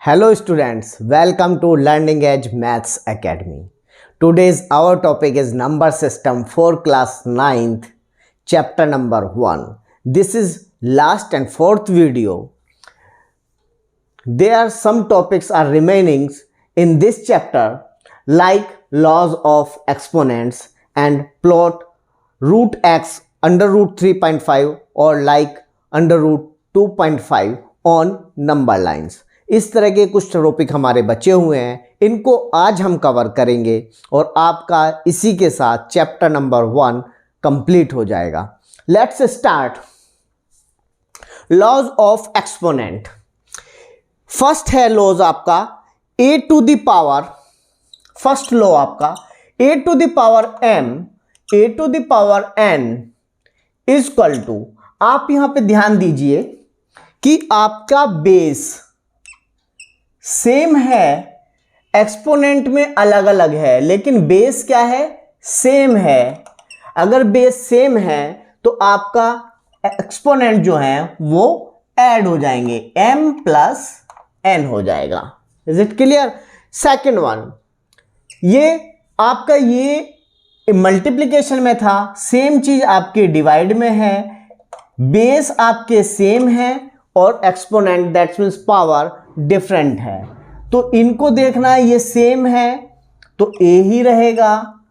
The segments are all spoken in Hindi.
Hello students, welcome to Learning Edge Maths Academy. Today's our topic is number system for class 9th, chapter number 1. This is last and fourth video. There are some topics are remaining in this chapter like laws of exponents and plot root x under root 3.5 or like under root 2.5 on number lines. इस तरह के कुछ टॉपिक हमारे बचे हुए हैं, इनको आज हम कवर करेंगे और आपका इसी के साथ चैप्टर नंबर 1 कंप्लीट हो जाएगा. Let's start. Laws of exponent. First है लॉज आपका a to the power, first law आपका a to the power m a to the power n is equal to, आप यहां पे ध्यान दीजिए कि आपका बेस सेम है, एक्सपोनेंट में अलग अलग है, लेकिन बेस क्या है, सेम है. अगर बेस सेम है तो आपका एक्सपोनेंट जो है वो ऐड हो जाएंगे, m प्लस n हो जाएगा. Is it clear? Second one, ये आपका ये मल्टीप्लिकेशन में था, सेम चीज आपके डिवाइड में है, बेस आपके सेम है और exponent that means power different है. तो इनको देखना है, ये सेम है तो a ही रहेगा.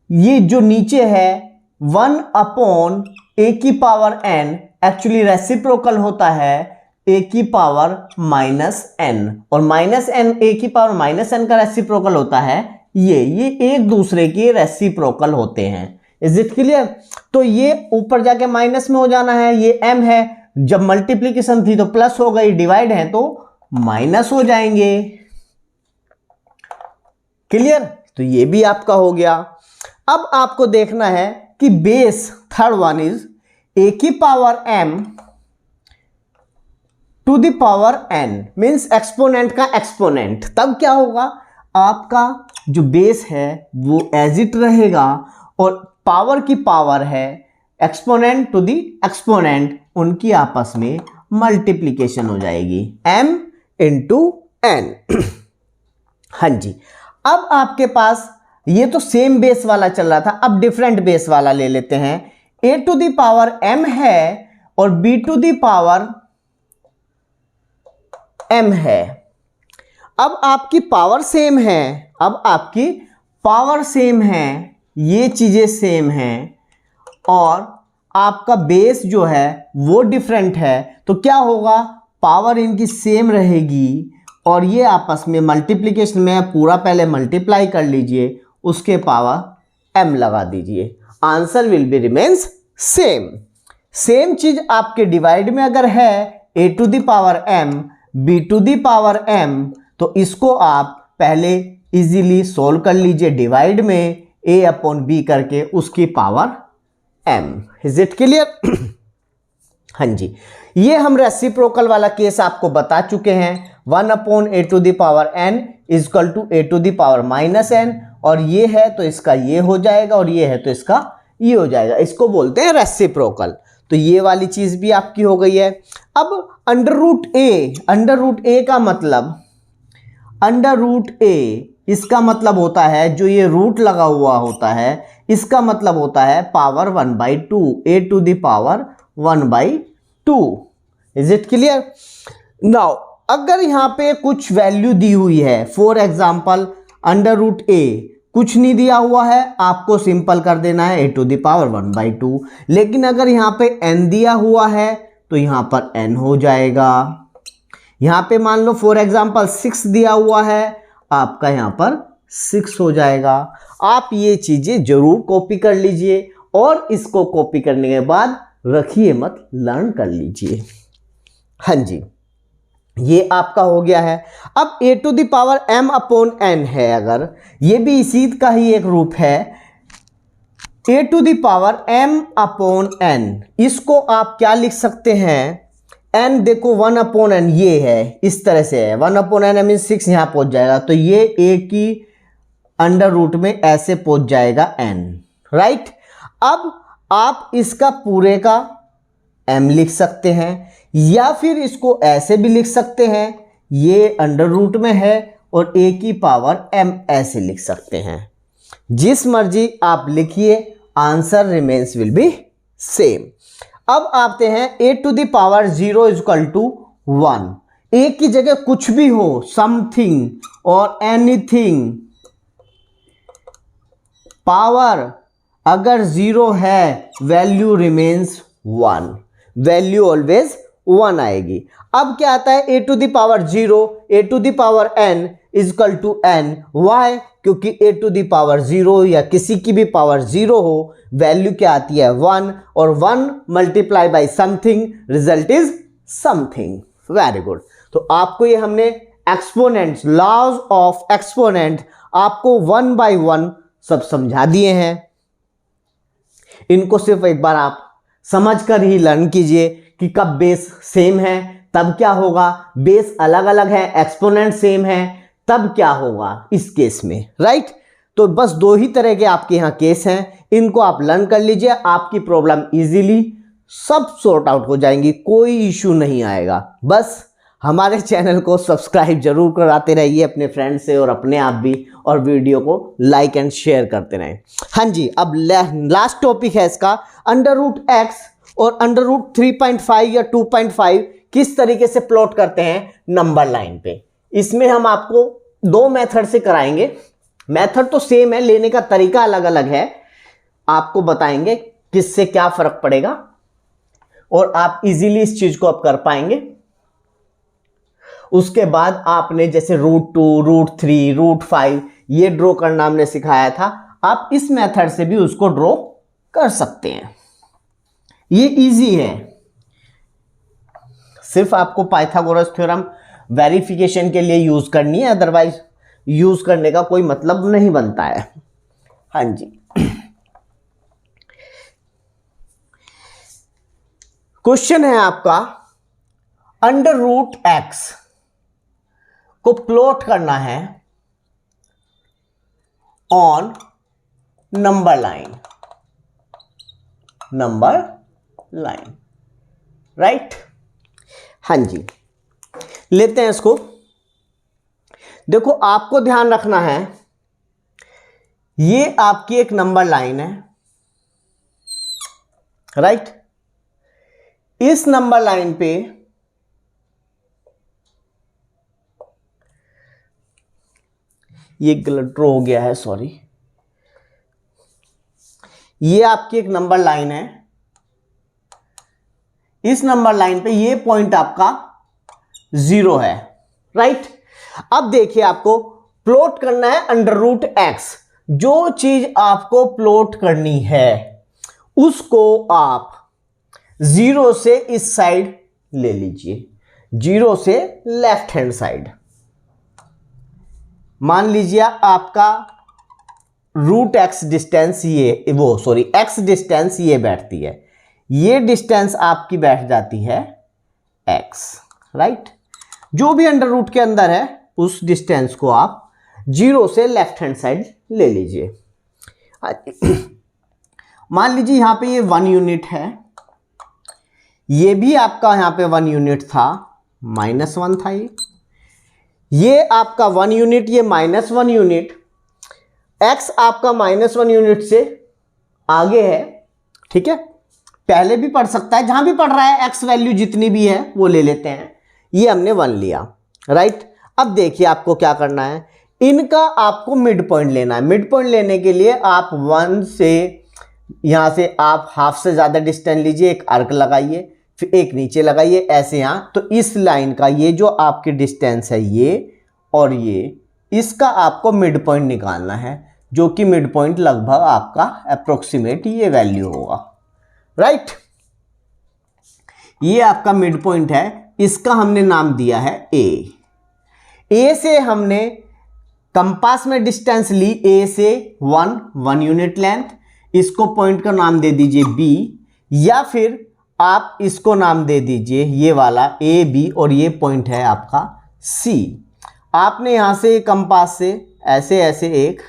ये जो नीचे है 1 अपॉन a की पावर n एक्चुअली रेसिप्रोकल होता है a की पावर माइनस n, और माइनस n a की पावर माइनस n का रेसिप्रोकल होता है ये एक दूसरे के रेसिप्रोकल होते हैं. Is it clear? तो ये ऊपर जाके माइनस में हो जाना है, ये m है, जब मल्टीप्लीकेशन थी तो प्लस हो गई, डिवाइड है तो माइनस हो जाएंगे. क्लियर? तो ये भी आपका हो गया. अब आपको देखना है कि base third one is a की power m to the power n means exponent का एक्सपोनेंट. तब क्या होगा, आपका जो बेस है वो एज इट रहेगा और पावर की पावर है, एक्सपोनेंट टू द एक्सपोनेंट, उनकी आपस में मल्टीप्लीकेशन हो जाएगी, m इंटू n. हाँ जी. अब आपके पास ये तो सेम बेस वाला चल रहा था, अब डिफरेंट बेस वाला ले लेते हैं. a to the power m है और b to the power m है. अब आपकी पावर सेम है, अब आपकी पावर सेम है, ये चीजें सेम हैं और आपका बेस जो है वो डिफरेंट है. तो क्या होगा, पावर इनकी सेम रहेगी और ये आपस में मल्टीप्लिकेशन में पूरा पहले मल्टीप्लाई कर लीजिए, उसके पावर m लगा दीजिए, answer will be remains same. Same चीज आपके डिवाइड में अगर है a to the power m b to the power m, तो इसको आप पहले इजीली सोल्व कर लीजिए डिवाइड में, a अपॉन b करके उसकी power m. Is it clear? हाँ जी. ये हम रेसिप्रोकल वाला केस आपको बता चुके हैं. 1 upon a to the power n is equal to a to the power minus n, और ये है तो इसका ये हो जाएगा और ये है तो इसका ये हो जाएगा. इसको बोलते हैं रेसिप्रोकल. तो ये वाली चीज भी आपकी हो गई है. अब अंडर रूट a का मतलब, अंडर रूट a इसका मतलब होता है, जो ये रूट लगा हुआ होता है इसका मतलब होता है power 1/2, a to the power 1/2. Is it clear? Now अगर यहाँ पे कुछ वैल्यू दी हुई है, for example under root a कुछ नहीं दिया हुआ है, आपको सिंपल कर देना है a टू द पावर 1/2. लेकिन अगर यहाँ पे n दिया हुआ है तो यहाँ पर n हो जाएगा. यहाँ पे मान लो फॉर एग्जाम्पल 6 दिया हुआ है, आपका यहाँ पर 6 हो जाएगा. आप ये चीजें जरूर कॉपी कर लीजिए और इसको कॉपी करने के बाद रखिए मत, लर्न कर लीजिए. हाँ जी, ये आपका हो गया है. अब a to the power m upon n है, अगर ये भी इसी का ही एक रूप है, a to the power m upon n, इसको आप क्या लिख सकते हैं, n देखो 1 अपॉन n ये है, इस तरह से है, 1 अपॉन n मीन 6 यहाँ पहुंच जाएगा, तो ये a की अंडर रूट में ऐसे पहुंच जाएगा n. राइट? अब आप इसका पूरे का m लिख सकते हैं, या फिर इसको ऐसे भी लिख सकते हैं ये अंडर रूट में है और a की पावर m ऐसे लिख सकते हैं। जिस मर्जी आप लिखिए, answer remains will be same. अब आते हैं a to the power 0 equal to 1। a की जगह कुछ भी हो, समथिंग और एनीथिंग, पावर अगर 0 है, वैल्यू रिमेन्स 1, वैल्यू ऑलवेज 1 आएगी। अब क्या आता है a to the power 0, a to the power n equal to n। Why? क्योंकि a टू द पावर 0 या किसी की भी पावर 0 हो, वैल्यू क्या आती है 1, और 1 multiply by something, result is something. Very good. तो आपको ये हमने एक्सपोनेंट्स, लॉज ऑफ एक्सपोनेंट आपको 1 बाय 1 सब समझा दिए हैं। इनको सिर्फ एक बार आप समझकर ही लर्न कीजिए कि कब बेस सेम है तब क्या होगा, बेस अलग अलग है, एक्सपोनेंट सेम है तब क्या होगा इस केस में, राइट। तो बस 2 ही तरह के आपके यहाँ केस हैं, इनको आप लर्न कर लीजिए, आपकी प्रॉब्लम इजीली सब सॉर्ट आउट हो जाएंगी, कोई इशू नहीं आएगा। बस हमारे चैनल को सब्सक्राइब जरूर कराते रहिए अपने फ्रेंड से और अपने आप भी, और वीडियो को लाइक एंड शेयर करते रहें। हाँ जी, अब लास्ट टॉपिक है इसका, अंडर रूट एक्स और अंडर रूट 3.5 या 2.5 किस तरीके से प्लॉट करते हैं नंबर लाइन पे। इसमें हम आपको 2 मेथड से कराएंगे। मेथड तो सेम है, लेने का तरीका अलग अलग है। आपको बताएंगे किससे क्या फर्क पड़ेगा और आप इजीली इस चीज को आप कर पाएंगे। उसके बाद आपने जैसे रूट 2, रूट 3, रूट 5 ये ड्रॉ करना हमने सिखाया था, आप इस मेथड से भी उसको ड्रॉ कर सकते हैं। ये इजी है, सिर्फ आपको पाइथागोरस थ्योरम वेरिफिकेशन के लिए यूज करनी है, अदरवाइज यूज करने का कोई मतलब नहीं बनता है। हाँ जी, क्वेश्चन है आपका, अंडर रूट एक्स को प्लॉट करना है on number line, number line, right. हाँ जी, लेते हैं इसको। देखो आपको ध्यान रखना है, ये आपकी एक नंबर लाइन है, राइट। इस नंबर लाइन पे ये गलत ड्रॉ हो गया है, सॉरी। ये आपकी एक नंबर लाइन है, इस नंबर लाइन पे ये पॉइंट आपका 0 है, राइट। अब देखिए आपको प्लॉट करना है अंडर रूट एक्स। जो चीज आपको प्लॉट करनी है उसको आप 0 से इस साइड ले लीजिए, 0 से लेफ्ट हैंड साइड। मान लीजिए आपका root X distance X distance ये बैठती है, ये डिस्टेंस आपकी बैठ जाती है एक्स, राइट। जो भी अंडर रूट के अंदर है उस डिस्टेंस को आप 0 से लेफ्ट हैंड साइड ले लीजिए। मान लीजिए यहां पे ये 1 यूनिट है, ये भी आपका यहां पे 1 यूनिट था, -1 था, ये आपका 1 यूनिट, ये -1 यूनिट, x आपका -1 यूनिट से आगे है, ठीक है। पहले भी पढ़ सकता है, जहां भी पढ़ रहा है x वैल्यू जितनी भी है वो ले लेते हैं। ये हमने 1 लिया, राइट। अब देखिए आपको क्या करना है, इनका आपको मिड पॉइंट लेना है। मिड पॉइंट लेने के लिए आप 1 से यहां से आप हाफ से ज्यादा डिस्टेंस लीजिए, एक आर्क लगाइए, फिर एक नीचे लगाइए, ऐसे यहां। तो इस लाइन का ये जो आपकी डिस्टेंस है ये और ये, इसका आपको मिड पॉइंट निकालना है, जो कि मिड पॉइंट लगभग आपका अप्रोक्सीमेट ये वैल्यू होगा, राइट। ये आपका मिड पॉइंट है, इसका हमने नाम दिया है ए से हमने कंपास में डिस्टेंस ली, ए से 1 यूनिट लेंथ, इसको पॉइंट का नाम दे दीजिए बी, या फिर आप इसको नाम दे दीजिए ये वाला ए बी, और ये पॉइंट है आपका सी। आपने यहां से कंपास से ऐसे ऐसे एक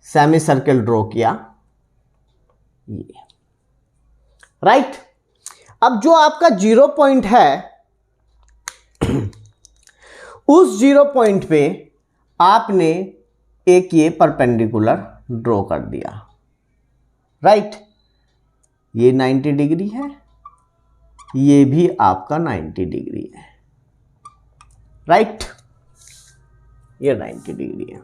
सेमी सर्कल ड्रॉ किया, ये, राइट। अब जो आपका 0 पॉइंट है उस 0 पॉइंट पे आपने एक ये परपेंडिकुलर ड्रॉ कर दिया, राइट। ये 90 डिग्री है, ये भी आपका 90 डिग्री है, राइट। ये 90 डिग्री है।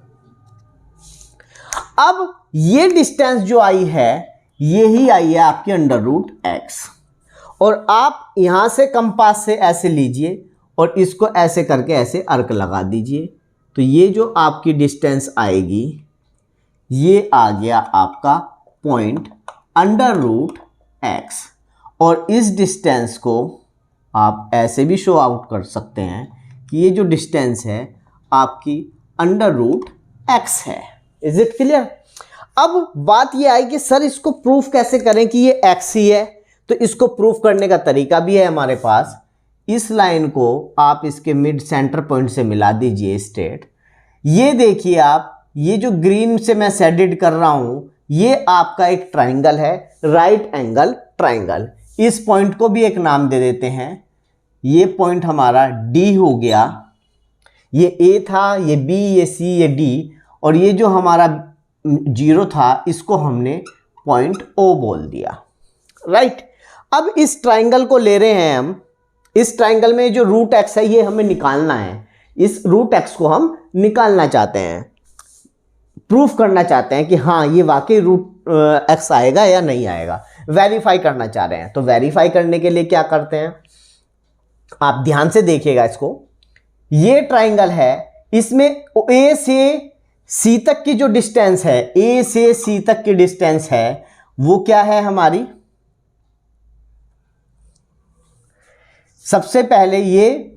अब ये डिस्टेंस जो आई है, यही आई है आपकी √x, और आप यहां से कंपास से ऐसे लीजिए और इसको ऐसे करके ऐसे अर्क लगा दीजिए, तो ये जो आपकी डिस्टेंस आएगी, ये आ गया आपका पॉइंट √x। और इस डिस्टेंस को आप ऐसे भी शो आउट कर सकते हैं कि ये जो डिस्टेंस है आपकी √x है। Is it clear? अब बात ये आई कि सर इसको प्रूफ कैसे करें कि ये x ही है। तो इसको प्रूफ करने का तरीका भी है हमारे पास। इस लाइन को आप इसके मिड सेंटर पॉइंट से मिला दीजिए स्ट्रेट। ये देखिए आप, ये जो ग्रीन से मैं शेडेड कर रहा हूं, ये आपका एक ट्राइंगल है, राइट एंगल ट्राइंगल। इस पॉइंट को भी एक नाम दे देते हैं। ये पॉइंट हमारा D हो गया, ये A था, ये B, ये C, ये D, और ये जो हमारा 0 था इसको हमने पॉइंट O बोल दिया, राइट। अब इस ट्राइंगल को ले रहे हैं हम। इस ट्राइंगल में जो √x है ये हमें निकालना है। इस √x को हम निकालना चाहते हैं, प्रूफ करना चाहते हैं कि हाँ ये वाकई √x आएगा या नहीं आएगा, वेरीफाई करना चाह रहे हैं। तो वेरीफाई करने के लिए क्या करते हैं, आप ध्यान से देखिएगा इसको। ये ट्राइंगल है, इसमें A से C तक की जो डिस्टेंस है, A से C तक की डिस्टेंस है, वो क्या है हमारी? सबसे पहले ये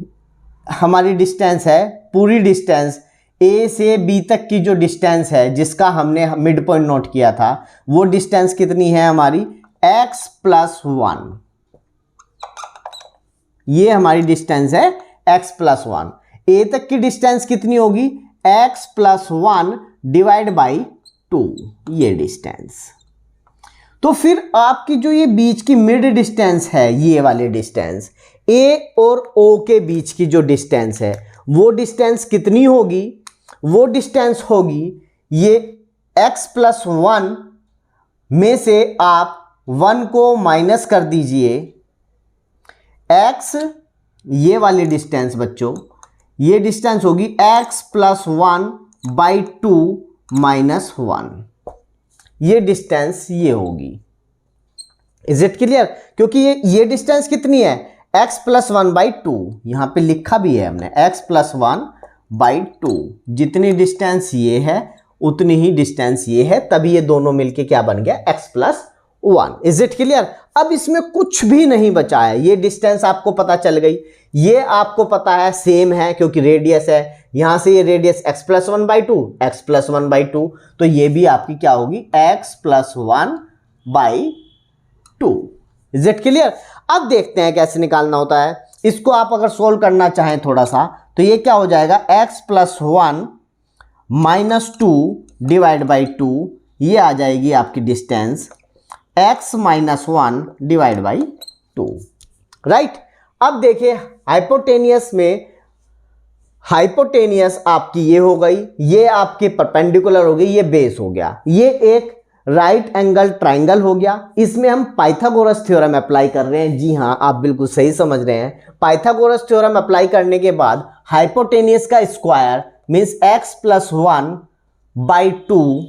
हमारी डिस्टेंस है, पूरी डिस्टेंस A से B तक की जो डिस्टेंस है, जिसका हमने मिड पॉइंट नोट किया था, वो डिस्टेंस कितनी है हमारी? x + 1। ये हमारी डिस्टेंस है x + 1। A तक की डिस्टेंस कितनी होगी? x + 1 / 2, ये डिस्टेंस। तो फिर आपकी जो ये बीच की मिड डिस्टेंस है, ये वाली डिस्टेंस A और O के बीच की जो डिस्टेंस है, वो डिस्टेंस कितनी होगी? वो डिस्टेंस होगी ये x + 1 में से आप 1 को माइनस कर दीजिए। x, ये वाली डिस्टेंस बच्चों, ये डिस्टेंस होगी x + 1 / 2 - 1। ये डिस्टेंस ये होगी। Is it clear? क्योंकि ये डिस्टेंस कितनी है? x + 1 / 2, यहां पे लिखा भी है हमने, x + 1 / 2। जितनी डिस्टेंस ये है उतनी ही डिस्टेंस ये है, तभी ये दोनों मिलके क्या बन गया? x + 1। Is it clear? अब इसमें कुछ भी नहीं बचा है। ये डिस्टेंस आपको पता चल गई, ये आपको पता है सेम है क्योंकि रेडियस है। यहां से ये रेडियस x + 1 / 2, x + 1 / 2, तो ये भी आपकी क्या होगी? x + 1 / 2। Is it clear? अब देखते हैं कैसे निकालना होता है इसको। आप अगर सोल्व करना चाहें थोड़ा सा, तो ये क्या हो जाएगा? x + 1 - 2 / 2, ये आ जाएगी आपकी डिस्टेंस x - 1 / 2, राइट। अब देखिए हाइपोटेनियस में, हाइपोटेनियस आपकी ये हो गई, ये आपके परपेंडिकुलर हो गई, ये बेस हो गया, ये एक राइट एंगल ट्राइंगल हो गया। इसमें हम पाइथागोरस थ्योरम अप्लाई कर रहे हैं। जी हाँ, आप बिल्कुल सही समझ रहे हैं। पाइथागोरस थ्योरम अप्लाई करने के बाद हाइपोटेनियस का स्क्वायर मींस x + 1 / 2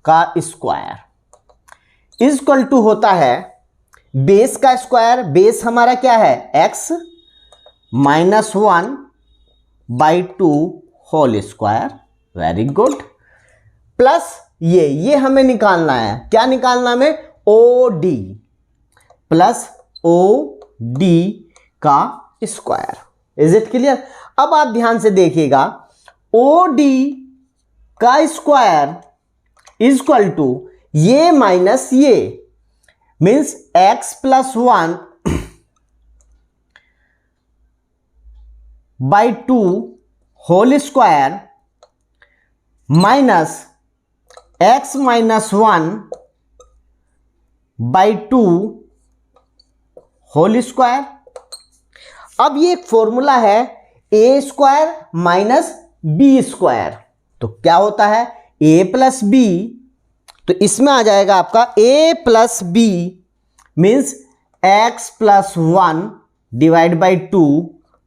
का स्क्वायर इक्वल टू होता है बेस का स्क्वायर। बेस हमारा क्या है? x - 1 / 2 whole square. Very good. Plus ये हमें निकालना है। क्या निकालना है? OD प्लस OD का स्क्वायर। Is it clear? अब आप ध्यान से देखिएगा, OD का स्क्वायर इक्वल टू ये माइनस ये, means x + 1 / 2 whole square minus x - 1 / 2 whole square. अब ये एक फॉर्मूला है, A square minus B square, तो क्या होता है ए प्लस बी, तो इसमें आ जाएगा आपका a plus B means X plus 1 divide by 2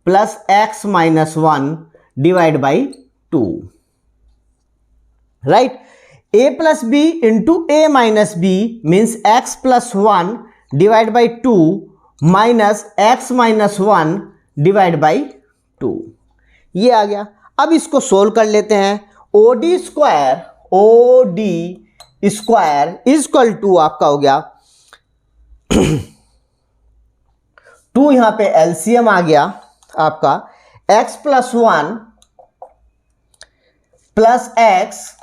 plus X minus 1 divide by 2, right. a plus B into A minus B means X plus 1 divide by 2 minus X minus 1 divide by 2, ये आ गया। अब इसको सोल्व कर लेते हैं। O D square is equal to आपका हो गया 2, यहां पे एलसीएम आ गया आपका x plus 1 plus X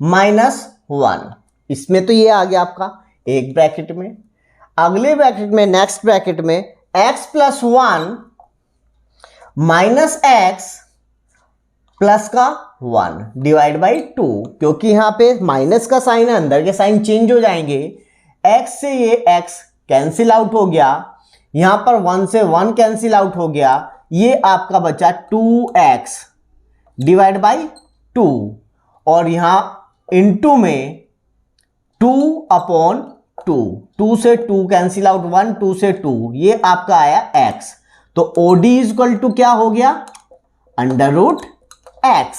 minus 1, इसमें तो ये आ गया आपका एक ब्रैकेट में, अगले ब्रैकेट में नेक्स्ट ब्रैकेट में x plus 1 minus x plus का 1 डिवाइड बाई 2, क्योंकि यहां पे माइनस का साइन है, अंदर के साइन चेंज हो जाएंगे, x से ये x कैंसिल आउट हो गया, यहां पर 1 से 1 कैंसिल आउट हो गया, ये आपका बचा 2x डिवाइड बाई 2, और यहां इनटू में 2 अपॉन 2, 2 से 2 कैंसिल आउट 1, 2 से 2, ये आपका आया x, तो OD इज इक्वल टू क्या हो गया अंडर रूट x।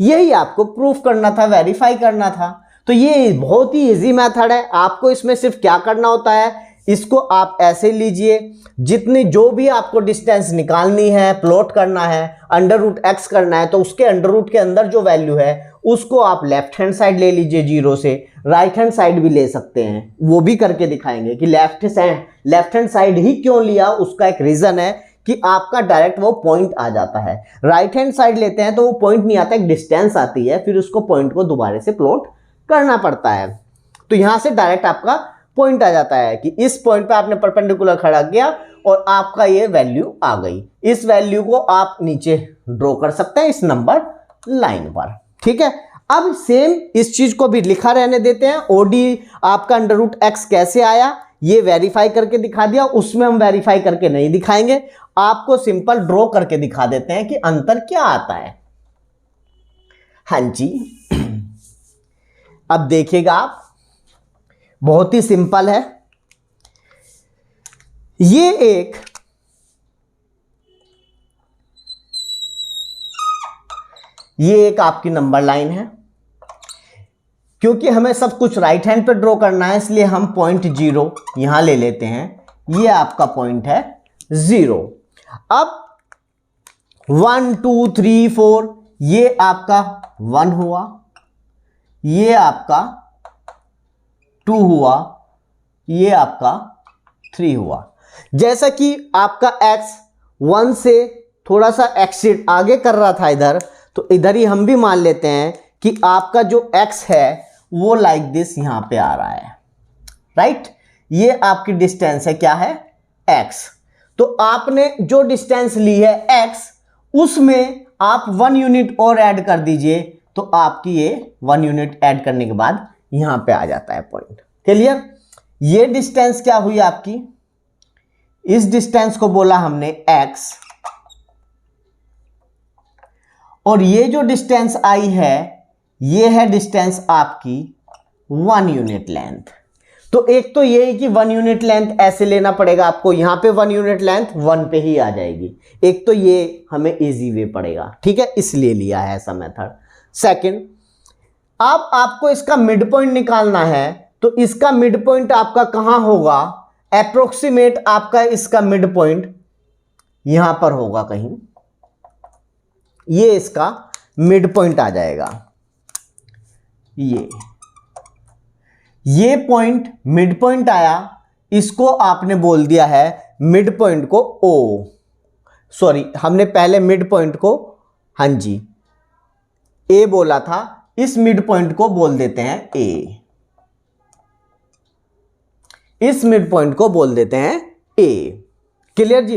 यही आपको प्रूफ करना था, वेरीफाई करना था। तो ये बहुत ही इजी मेथड है, आपको इसमें सिर्फ क्या करना होता है, इसको आप ऐसे लीजिए, जितनी जो भी आपको डिस्टेंस निकालनी है, प्लॉट करना है, अंडर रूट x करना है, तो उसके अंडर रूट के अंदर जो वैल्यू है उसको आप लेफ्ट हैंड साइड ले लीजिए 0 से, राइट हैंड साइड भी ले सकते हैं, वो भी करके दिखाएंगे कि लेफ्ट हैंड साइड ही क्यों लिया, उसका एक रीजन है कि आपका डायरेक्ट वो पॉइंट आ जाता है। राइट हैंड साइड लेते हैं तो वो पॉइंट नहीं आता, एक डिस्टेंस आती है, फिर उसको पॉइंट को दोबारा से प्लॉट करना पड़ता है। तो यहां से डायरेक्ट आपका पॉइंट आ जाता है कि इस पॉइंट पे आपने परपेंडिकुलर खड़ा किया और आपका ये वैल्यू आ गई। इस वैल्यू को आप नीचे ड्रॉ कर सकते हैं इस नंबर लाइन पर, ठीक है। अब सेम इस चीज को भी लिखा रहने देते हैं, ओडी आपका अंडर रूट एक्स कैसे आया ये वेरीफाई करके दिखा दिया, उसमें हम वेरीफाई करके नहीं दिखाएंगे, आपको सिंपल ड्रॉ करके दिखा देते हैं कि अंतर क्या आता है। हाँ जी, अब देखिएगा आप, बहुत ही सिंपल है। ये एक आपकी नंबर लाइन है, क्योंकि हमें सब कुछ राइट हैंड पे ड्रॉ करना है इसलिए हम पॉइंट 0 यहां ले लेते हैं, ये आपका पॉइंट है 0। अब 1 2 3 4 ये आपका 1 हुआ, ये आपका 2 हुआ, ये आपका 3 हुआ। जैसा कि आपका x 1 से थोड़ा सा एक्सिड आगे कर रहा था इधर, तो इधर ही हम भी मान लेते हैं कि आपका जो x है वो लाइक दिस यहां पे आ रहा है, राइट। ये आपकी डिस्टेंस है, क्या है x। तो आपने जो डिस्टेंस ली है x, उसमें आप 1 यूनिट और ऐड कर दीजिए, तो आपकी ये 1 यूनिट ऐड करने के बाद यहां पे आ जाता है पॉइंट। क्लियर। ये डिस्टेंस क्या हुई आपकी, इस डिस्टेंस को बोला हमने x, और ये जो डिस्टेंस आई है ये है डिस्टेंस आपकी 1 यूनिट लेंथ। तो एक तो ये है कि 1 यूनिट लेंथ ऐसे लेना पड़ेगा आपको, यहां पे 1 यूनिट लेंथ 1 पे ही आ जाएगी, एक तो ये हमें इजी वे पड़ेगा, ठीक है, इसलिए लिया है ऐसा मेथड। सेकंड, अब आपको इसका मिड पॉइंट निकालना है, तो इसका मिड पॉइंट आपका कहां होगा, अप्रोक्सीमेट आपका इसका मिड पॉइंट यहां पर होगा कहीं, ये इसका मिड पॉइंट आ जाएगा, ये पॉइंट मिड पॉइंट आया, इसको आपने बोल दिया है मिड पॉइंट को O, सॉरी हमने पहले मिड पॉइंट को, हाँ जी A बोला था, इस मिड पॉइंट को बोल देते हैं A, इस मिड पॉइंट को बोल देते हैं A। क्लियर जी।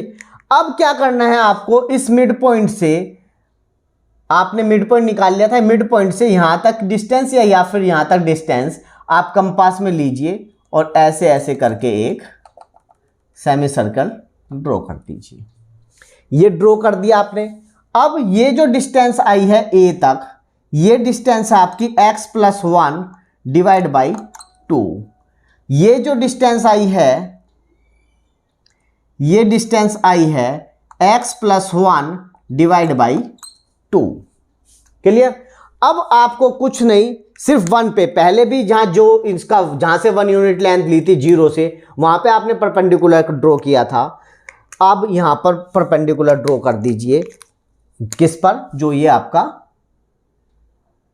अब क्या करना है आपको, इस मिड पॉइंट से आपने मिड पॉइंट निकाल लिया था, मिड पॉइंट से यहां तक डिस्टेंस या फिर यहां तक डिस्टेंस आप कंपास में लीजिए और ऐसे ऐसे करके एक सेमी सर्कल ड्रॉ कर दीजिए। ये ड्रॉ कर दिया आपने। अब ये जो डिस्टेंस आई है ए तक, ये डिस्टेंस है आपकी x प्लस 1 डिवाइड बाई 2। ये जो डिस्टेंस आई है, ये डिस्टेंस आई है x plus 1 divide by 2। Clear? अब आपको कुछ नहीं, सिर्फ 1 पे, पहले भी जहां से 1 यूनिट लेंथ ली थी 0 से, वहां पे आपने परपेंडिकुलर ड्रॉ किया था। अब यहां पर परपेंडिकुलर ड्रॉ कर दीजिए, किस पर? जो ये आपका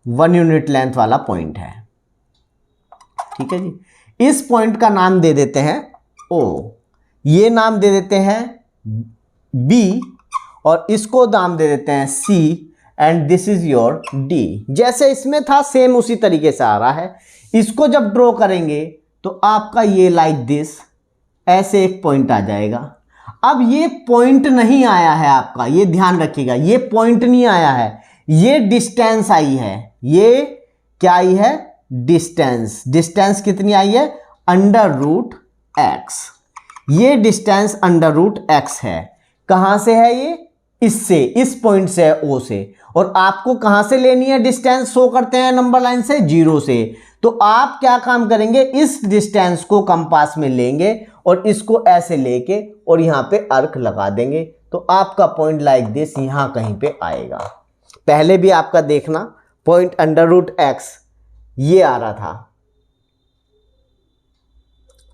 1 यूनिट लेंथ वाला पॉइंट है। ठीक है जी, इस पॉइंट का नाम दे देते हैं O, ये नाम दे देते हैं B, और इसको नाम दे देते हैं C, and this is your D। जैसे इसमें था सेम उसी तरीके से आ रहा है। इसको जब ड्रॉ करेंगे तो आपका ये लाइक दिस ऐसे एक पॉइंट आ जाएगा। अब ये पॉइंट नहीं आया है आपका, ये ध्यान रखिएगा, ये पॉइंट नहीं आया है, ये डिस्टेंस आई है। ये क्या आई है? डिस्टेंस। डिस्टेंस कितनी आई है? Under root X. ये डिस्टेंस अंडर रूट एक्स है। कहां से है ये? इससे, इस पॉइंट से है, O से। और आपको कहां से लेनी है डिस्टेंस? शो करते हैं नंबर लाइन से, 0 से। तो आप क्या काम करेंगे? इस डिस्टेंस को कंपास में लेंगे और इसको ऐसे लेके और यहां पे अर्क लगा देंगे, तो आपका पॉइंट लाइक दिस यहां कहीं पे आएगा। पहले भी आपका देखना, पॉइंट अंडर रूट एक्स ये आ रहा था,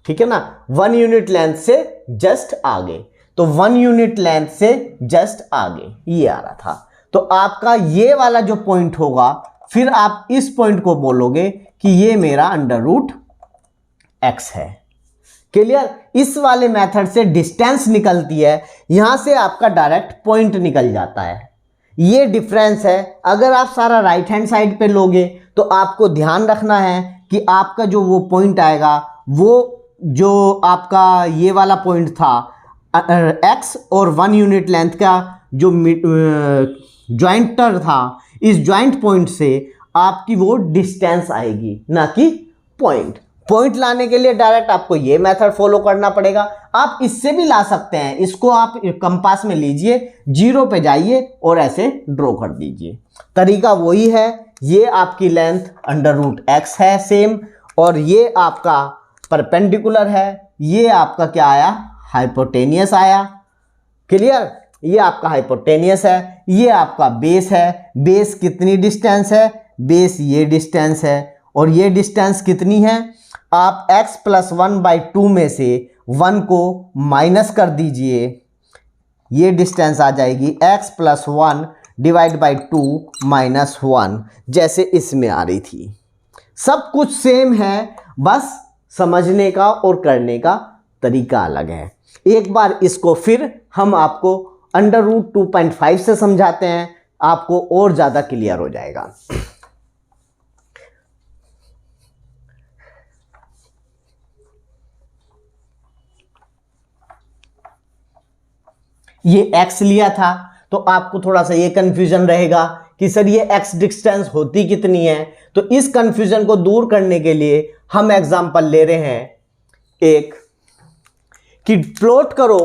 ठीक है ना, 1 यूनिट लेंथ से जस्ट आगे। तो 1 यूनिट लेंथ से जस्ट आगे ये आ रहा था। तो आपका ये वाला जो पॉइंट होगा, फिर आप इस पॉइंट को बोलोगे कि ये मेरा अंडर रूट एक्स है। क्लियर? इस वाले मेथड से डिस्टेंस निकलती है, यहां से आपका डायरेक्ट पॉइंट निकल जाता है। ये डिफरेंस है। अगर आप सारा राइट हैंड साइड पे लोगे तो आपको ध्यान रखना है कि आपका जो वो पॉइंट आएगा, वो जो आपका ये वाला पॉइंट था एक्स और 1 यूनिट लेंथ का जो ज्वाइंटर था, इस ज्वाइंट पॉइंट से आपकी वो डिस्टेंस आएगी, ना कि पॉइंट। पॉइंट लाने के लिए डायरेक्ट आपको ये मेथड फॉलो करना पड़ेगा। आप इससे भी ला सकते हैं, इसको आप कंपास में लीजिए, 0 पे जाइए और ऐसे ड्रॉ कर दीजिए। तरीका वही है। ये आपकी लेंथ अंडर रूट एक्स है सेम, और ये आपका परपेंडिकुलर है। ये आपका क्या आया? हाइपोटेनियस आया। क्लियर? ये आपका हाइपोटेनियस है, ये आपका बेस है। बेस कितनी डिस्टेंस है? बेस ये डिस्टेंस है, और ये डिस्टेंस कितनी है? आप x प्लस 1/2 में से 1 को माइनस कर दीजिए, ये डिस्टेंस आ जाएगी x plus 1 divide by 2 minus 1, जैसे इसमें आ रही थी। सब कुछ सेम है, बस समझने का और करने का तरीका अलग है। एक बार इसको फिर हम आपको अंडर रूट 2.5 से समझाते हैं, आपको और ज़्यादा क्लियर हो जाएगा। ये x लिया था, तो आपको थोड़ा सा ये कंफ्यूजन रहेगा कि सर ये x डिस्टेंस होती कितनी है। तो इस कंफ्यूजन को दूर करने के लिए हम एग्जांपल ले रहे हैं एक, कि प्लॉट करो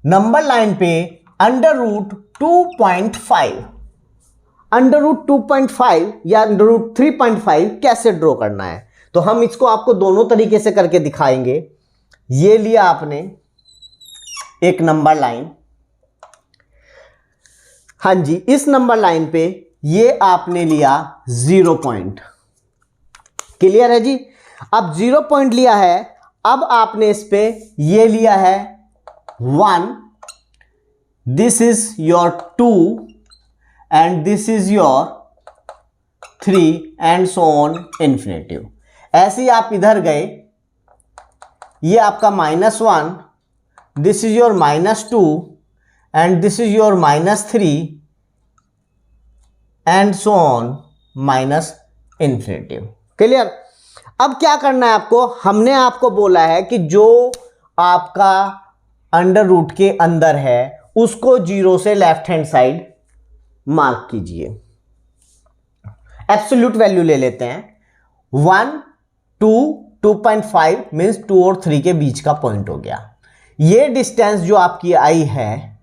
नंबर लाइन पे अंडर रूट 2.5। अंडर रूट 2.5 या अंडर रूट 3.5 कैसे ड्रॉ करना है, तो हम इसको आपको दोनों तरीके से करके दिखाएंगे। ये लिया आपने एक नंबर लाइन, हाँ जी, इस नंबर लाइन पे ये आपने लिया 0 पॉइंट। क्लियर है जी? अब 0 पॉइंट लिया है, अब आपने इस पे ये लिया है 1, this is your 2 and this is your 3 and so on infinitive. ऐसे ही आप इधर गए, ये आपका -1, this is your -2 and this is your -3 and so on minus infinitive. Clear? अब क्या करना है आपको? हमने आपको बोला है कि जो आपका अंडर रूट के अंदर है उसको 0 से लेफ्ट हैंड साइड मार्क कीजिए। एब्सोल्यूट वैल्यू ले लेते हैं, 1, 2, 2.5 मीन्स 2 और 3 के बीच का पॉइंट हो गया। ये डिस्टेंस जो आपकी आई है,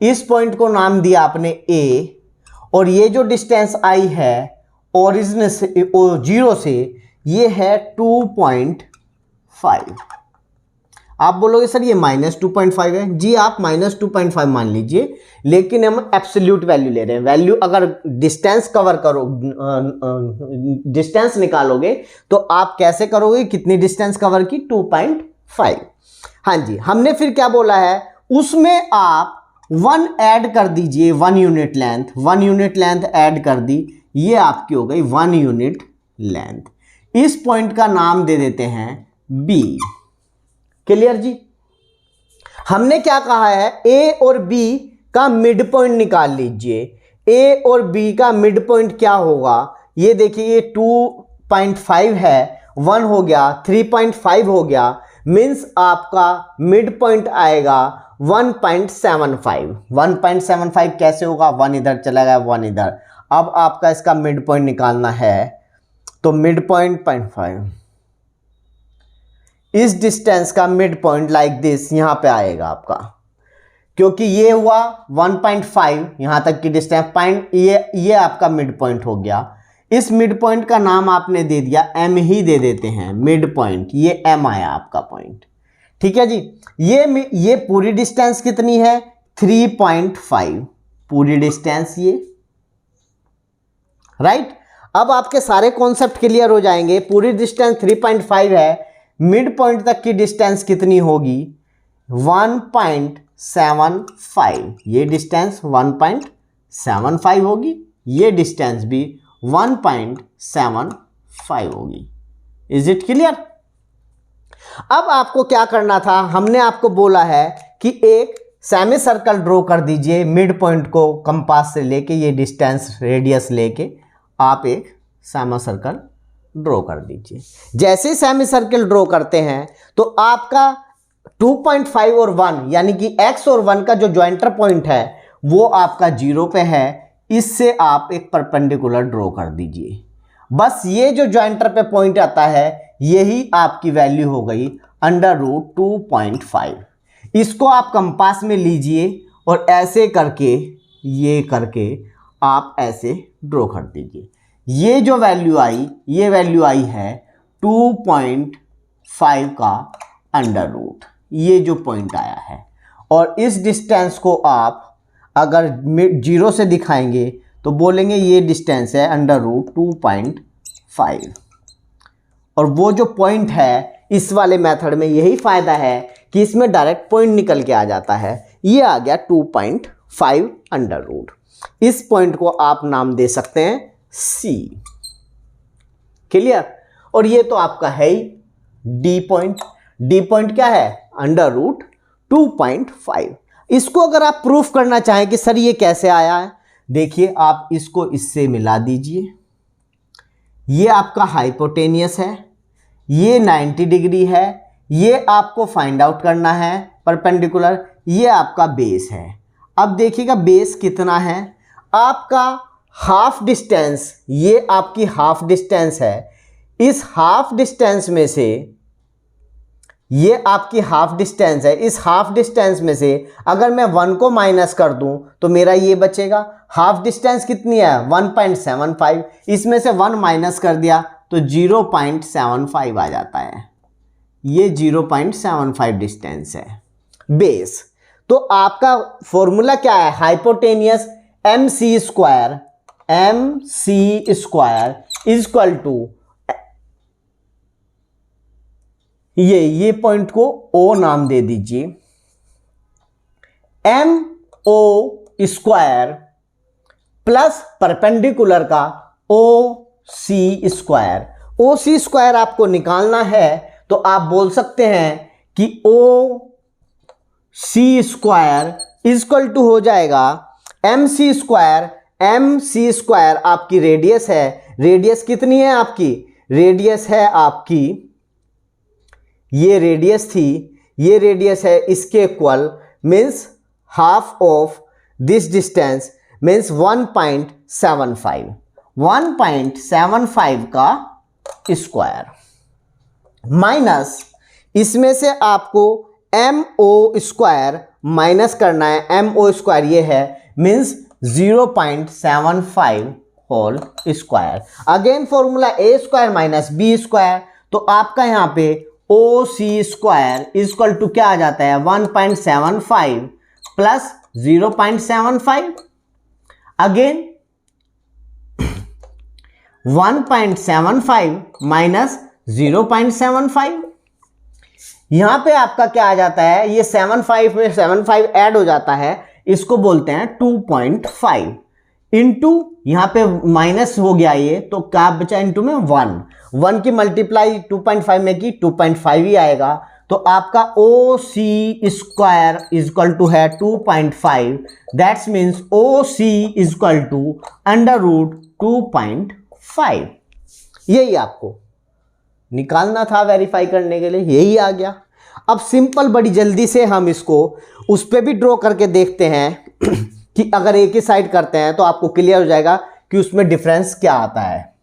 इस पॉइंट को नाम दिया आपने ए, और ये जो डिस्टेंस आई है ओरिजिन से, 0 से, ये है 2.5। आप बोलोगे सर ये -2.5 है। जी आप -2.5 मान लीजिए, लेकिन हम एब्सोल्यूट वैल्यू ले रहे हैं। वैल्यू अगर डिस्टेंस कवर करो, डिस्टेंस निकालोगे तो आप कैसे करोगे, कितनी डिस्टेंस कवर की, 2.5। हाँ जी, हमने फिर क्या बोला है, उसमें आप 1 ऐड कर दीजिए, 1 unit length, 1 unit length add कर दी, ये आपकी हो गई 1 यूनिट लेंथ। इस पॉइंट का नाम दे देते हैं बी। क्लियर जी। हमने क्या कहा है, ए और बी का मिड पॉइंट निकाल लीजिए। ए और बी का मिड पॉइंट क्या होगा, ये देखिए, ये 2.5 है, 1 हो गया, 3.5 हो गया, मीन्स आपका मिड पॉइंट आएगा 1.75। 1.75 कैसे होगा, 1 इधर चला गया, 1 इधर। अब आपका इसका मिड पॉइंट निकालना है, तो मिड पॉइंट 0.5, इस डिस्टेंस का मिड पॉइंट लाइक दिस यहां पे आएगा आपका, क्योंकि ये हुआ 1.5 यहां तक की डिस्टेंस, पॉइंट ये आपका मिड पॉइंट हो गया। इस मिड पॉइंट का नाम आपने दे दिया, एम ही दे देते हैं, मिड पॉइंट, ये एम आया आपका पॉइंट। ठीक है जी। ये पूरी डिस्टेंस कितनी है, 3.5 पूरी डिस्टेंस ये, राइट। अब आपके सारे कॉन्सेप्ट क्लियर हो जाएंगे। पूरी डिस्टेंस 3.5 है, मिड पॉइंट तक की डिस्टेंस कितनी होगी, 1.75। ये डिस्टेंस 1.75 होगी, ये डिस्टेंस भी 1.75 होगी। Is it clear. अब आपको क्या करना था, हमने आपको बोला है कि एक सेमी सर्कल ड्रॉ कर दीजिए, मिड पॉइंट को कंपास से लेके, ये डिस्टेंस रेडियस लेके आप एक सेमी सर्कल ड्रॉ कर दीजिए। जैसे सेमी सर्कल ड्रॉ करते हैं तो आपका 2.5 और 1 यानी कि x और 1 का जो ज्वाइंटर पॉइंट है वो आपका 0 पे है, इससे आप एक परपेंडिकुलर ड्रॉ कर दीजिए। बस ये जो ज्वाइंटर पे पॉइंट आता है यही आपकी वैल्यू हो गई √2.5। इसको आप कंपास में लीजिए और ऐसे करके, ये करके आप ऐसे ड्रॉ कर दीजिए। ये जो वैल्यू आई, ये वैल्यू आई है 2.5 का √, ये जो पॉइंट आया है। और इस डिस्टेंस को आप अगर 0 से दिखाएंगे तो बोलेंगे ये डिस्टेंस है √2.5। और वो जो पॉइंट है, इस वाले मेथड में यही फ़ायदा है कि इसमें डायरेक्ट पॉइंट निकल के आ जाता है। ये आ गया 2.5 √। इस पॉइंट को आप नाम दे सकते हैं C। क्लियर। और ये तो आपका है ही D पॉइंट। D पॉइंट क्या है, √2.5। इसको अगर आप प्रूफ करना चाहें कि सर ये कैसे आया है, देखिए आप इसको इससे मिला दीजिए। ये आपका हाइपोटेनियस है, ये 90 डिग्री है, ये आपको फाइंड आउट करना है परपेंडिकुलर, ये आपका बेस है। अब देखिएगा बेस कितना है आपका, हाफ डिस्टेंस, ये आपकी हाफ डिस्टेंस है। इस हाफ डिस्टेंस में से, ये आपकी हाफ डिस्टेंस है, इस हाफ डिस्टेंस में से अगर मैं 1 को माइनस कर दूं तो मेरा ये बचेगा। हाफ डिस्टेंस कितनी है, 1.75, इसमें से 1 माइनस कर दिया तो 0.75 आ जाता है। ये 0.75 डिस्टेंस है बेस। तो आपका फॉर्मूला क्या है, hypotenuse MC square is equal to, ये पॉइंट को O नाम दे दीजिए, MO स्क्वायर प्लस परपेंडिकुलर का OC स्क्वायर। OC स्क्वायर आपको निकालना है तो आप बोल सकते हैं कि OC square is equal to हो जाएगा MC स्क्वायर। MC स्क्वायर आपकी रेडियस है, रेडियस कितनी है आपकी, रेडियस है आपकी, ये रेडियस थी, ये रेडियस है, इसके equal means half of this distance means 1.75। 1.75 का स्क्वायर माइनस इसमें से आपको MO स्क्वायर माइनस करना है MO² ये है, means 0.75 whole square. Again formula A² minus B², तो आपका यहाँ पे OC² इक्वल टू क्या आ जाता है 1.75 प्लस 0.75, अगेन 1.75 माइनस 0.75, यहां पे आपका क्या आ जाता है, ये 75 में 75 ऐड हो जाता है, इसको बोलते हैं 2.5 इंटू, यहां पे माइनस हो गया ये, तो क्या बचा इंटू में 1 की मल्टीप्लाई 2.5 में की 2.5 ही आएगा, तो आपका OC² इक्वल टू है 2.5, that's means OC equal to √2.5। यही आपको निकालना था वेरीफाई करने के लिए, यही आ गया। अब सिंपल बड़ी जल्दी से हम इसको उस पर भी ड्रॉ करके देखते हैं कि अगर एक ही साइड करते हैं तो आपको क्लियर हो जाएगा कि उसमें डिफरेंस क्या आता है।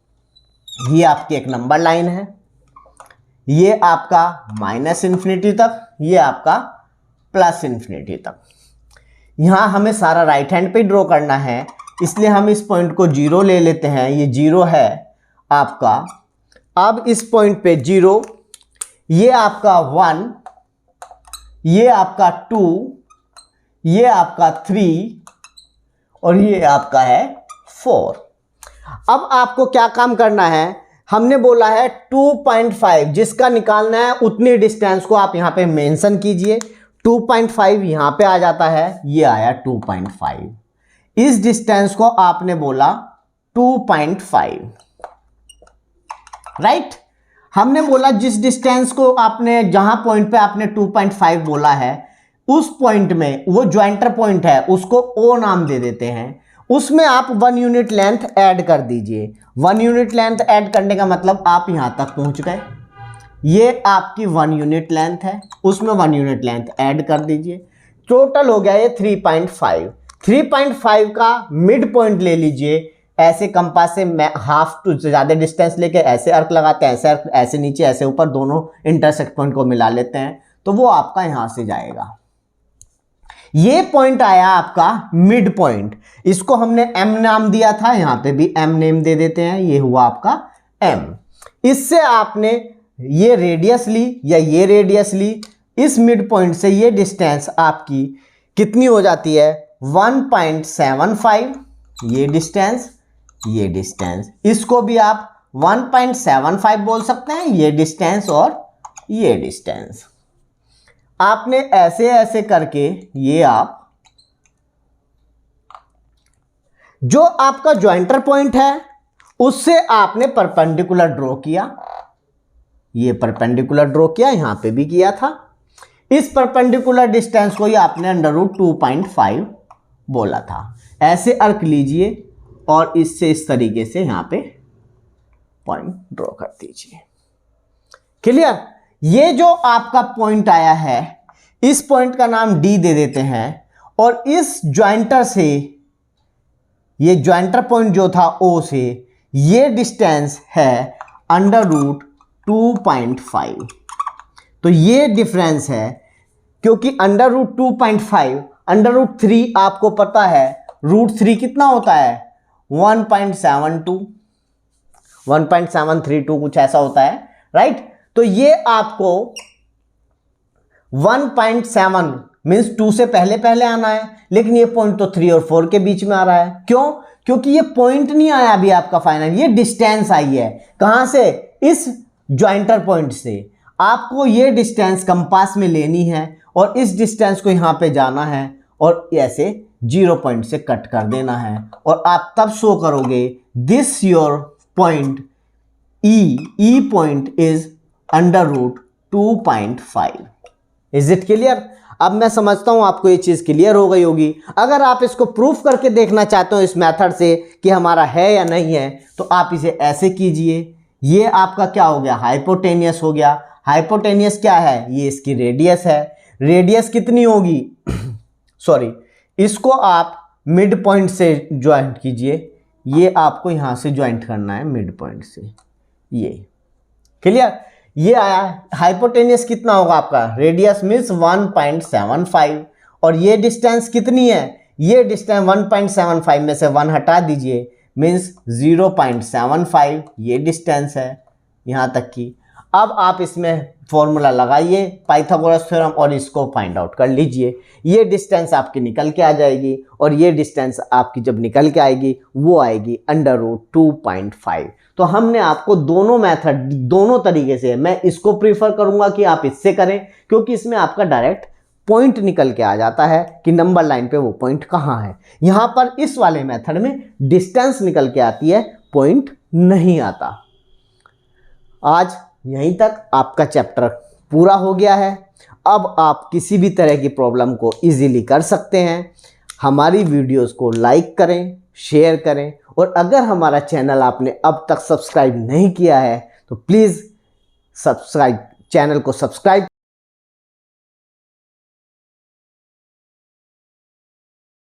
ये आपकी एक नंबर लाइन है, ये आपका -∞ तक, ये आपका +∞ तक। यहां हमें सारा राइट हैंड पे ड्रॉ करना है, इसलिए हम इस पॉइंट को 0 ले लेते हैं, ये 0 है आपका। अब इस पॉइंट पे 0, ये आपका 1, ये आपका 2, ये आपका 3 और ये आपका है 4। अब आपको क्या काम करना है, हमने बोला है 2.5, जिसका निकालना है उतनी डिस्टेंस को आप यहां पे मेंशन कीजिए। 2.5 यहां पे आ जाता है, ये आया 2.5, इस डिस्टेंस को आपने बोला 2.5, राइट। हमने बोला जिस डिस्टेंस को आपने, जहां पॉइंट पे आपने 2.5 बोला है, उस पॉइंट में वो ज्वाइंटर पॉइंट है, उसको O नाम दे देते हैं, उसमें आप 1 यूनिट लेंथ ऐड कर दीजिए। 1 यूनिट लेंथ ऐड करने का मतलब आप यहां तक पहुंच गए, ये आपकी 1 यूनिट लेंथ है, उसमें 1 यूनिट लेंथ ऐड कर दीजिए, टोटल हो गया ये 3.5। 3.5 का मिड पॉइंट ले लीजिए, ऐसे कंपास से हाफ टू ज़्यादा डिस्टेंस लेके ऐसे अर्क लगाते हैं, ऐसे अर्क, ऐसे नीचे ऐसे ऊपर, दोनों इंटरसेक्ट पॉइंट को मिला लेते हैं, तो वो आपका यहां से जाएगा। ये पॉइंट आया आपका मिड पॉइंट, इसको हमने M नाम दिया था, यहां पे भी M नेम दे देते हैं, ये हुआ आपका M। इससे आपने ये रेडियस ली या ये रेडियस ली, इस मिड पॉइंट से ये डिस्टेंस आपकी कितनी हो जाती है 1.75, ये डिस्टेंस, ये डिस्टेंस, इसको भी आप 1.75 बोल सकते हैं, ये डिस्टेंस और ये डिस्टेंस। आपने ऐसे ऐसे करके ये आप जो आपका ज्वाइंटर पॉइंट है उससे आपने परपेंडिकुलर ड्रॉ किया, ये परपेंडिकुलर ड्रॉ किया, यहां पे भी किया था। इस परपेंडिकुलर डिस्टेंस को ही आपने √2.5 बोला था। ऐसे अर्क लीजिए और इससे इस तरीके से यहां पे पॉइंट ड्रॉ कर दीजिए। क्लियर। ये जो आपका पॉइंट आया है, इस पॉइंट का नाम D दे देते हैं, और इस ज्वाइंटर से, ये ज्वाइंटर पॉइंट जो था O से, ये डिस्टेंस है √2.5। तो ये डिफरेंस है, क्योंकि √2.5, √3 आपको पता है, √3 कितना होता है 1.72, 1.732 कुछ ऐसा होता है, राइट। तो ये आपको 1.7 मीन्स 2 से पहले पहले आना है, लेकिन ये पॉइंट तो 3 और 4 के बीच में आ रहा है। क्यों? क्योंकि ये पॉइंट नहीं आया अभी आपका फाइनल, ये डिस्टेंस आई है। कहां से? इस ज्वाइंटर पॉइंट से। आपको ये डिस्टेंस कंपास में लेनी है और इस डिस्टेंस को यहां पे जाना है और ऐसे 0 पॉइंट से कट कर देना है, और आप तब शो करोगे this your point E point is √2.5। Is it clear? अब मैं समझता हूं आपको ये चीज क्लियर हो गई होगी। अगर आप इसको प्रूफ करके देखना चाहते हो इस मेथड से कि हमारा है या नहीं है, तो आप इसे ऐसे कीजिए। ये आपका क्या हो गया? हाइपोटेनियस हो गया। हाइपोटेनियस क्या है? ये इसकी रेडियस है। रेडियस कितनी होगी? सॉरी, इसको आप मिड पॉइंट से ज्वाइंट कीजिए। ये आपको यहां से ज्वाइंट करना है मिड पॉइंट से। ये क्लियर? ये आया। हाइपोटेनियस कितना होगा आपका? रेडियस मीन्स 1.75, और ये डिस्टेंस कितनी है, ये डिस्टेंस 1.75 में से 1 हटा दीजिए, मीन्स 0.75 ये डिस्टेंस है यहाँ तक की। अब आप इसमें फॉर्मूला लगाइए पाइथागोरस थ्योरम और इसको फाइंड आउट कर लीजिए। ये डिस्टेंस आपकी निकल के आ जाएगी और ये डिस्टेंस आपकी जब निकल के आएगी वो आएगी √2.5। तो हमने आपको दोनों मेथड, दोनों तरीके से, मैं इसको प्रीफर करूंगा कि आप इससे करें क्योंकि इसमें आपका डायरेक्ट पॉइंट निकल के आ जाता है कि नंबर लाइन पे वो पॉइंट कहाँ है। यहाँ पर इस वाले मेथड में डिस्टेंस निकल के आती है, पॉइंट नहीं आता। आज यहीं तक आपका चैप्टर पूरा हो गया है। अब आप किसी भी तरह की प्रॉब्लम को इजीली कर सकते हैं। हमारी वीडियोस को लाइक करें, शेयर करें और अगर हमारा चैनल आपने अब तक सब्सक्राइब नहीं किया है तो प्लीज़ चैनल को सब्सक्राइब